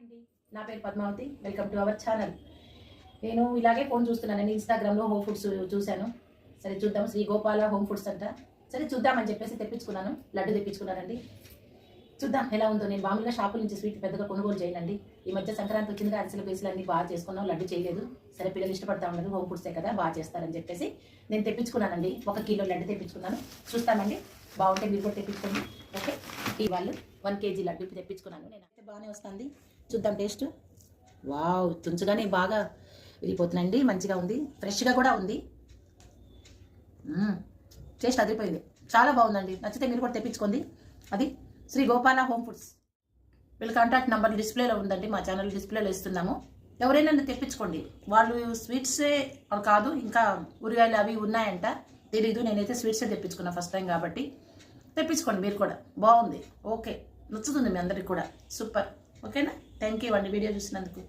అండి, నా పేరు Padmavathi. Welcome to our channel. నేను ఇలాగే ఫోన్ చూస్తున్నానండి, ఇన్స్టాగ్రామ్లో హోమ్ ఫుడ్స్ చూశాను. సరే చూద్దాం, శ్రీ గోపాల హోమ్ ఫుడ్స్ అంట. సరే చూద్దామని చెప్పేసి తెప్పించుకున్నాను, లడ్డు తెప్పించుకున్నానండి. చూద్దాం ఎలా ఉందో. నేను మామూలుగా షాపుల నుంచి స్వీట్ పెద్దగా కొనుగోలు చేయనండి. ఈ మధ్య సంక్రాంతి వచ్చిందిగా, అరిసెల బేసులు అన్ని బాగా చేసుకున్నాం, లడ్డు చేయలేదు. సరే పిల్లలు ఇష్టపడతా ఉన్నారు, హోమ్ ఫుడ్సే కదా బాగా చేస్తారని చెప్పేసి నేను తెప్పించుకున్నానండి. 1 కిలో లడ్డు తెప్పించుకున్నాను. చూస్తామండి, బాగుంటే మీరు కూడా తెప్పించుకోండి. ఓకే, ఈ వాళ్ళు 1 కేజీ లడ్డు తెప్పించుకున్నాను. నేను అయితే బాగానే వస్తుంది, చూద్దాం టేస్ట్. వావ్, తుంచగానే బాగా విరిగిపోతుందండి, మంచిగా ఉంది, ఫ్రెష్గా కూడా ఉంది. టేస్ట్ అదిరిపోయింది, చాలా బాగుందండి. నచ్చితే మీరు కూడా తెప్పించుకోండి. అది శ్రీ గోపాల హోమ్ ఫుడ్స్. వీళ్ళ కాంటాక్ట్ నెంబర్ డిస్ప్లేలో ఉందండి, మా ఛానల్ డిస్ప్లేలో ఇస్తున్నాము. ఎవరైనా తెప్పించుకోండి. వాళ్ళు స్వీట్సే కాదు, ఇంకా ఊరగాయలు అవి ఉన్నాయంట, తెలీదు. నేనైతే స్వీట్సే తెప్పించుకున్నాను ఫస్ట్ టైం కాబట్టి. తెప్పించుకోండి మీరు కూడా, బాగుంది. ఓకే, నచ్చుతుంది మీ అందరికి కూడా. సూపర్. ఓకేనా? థ్యాంక్ యూ అండి వీడియో చూసినందుకు.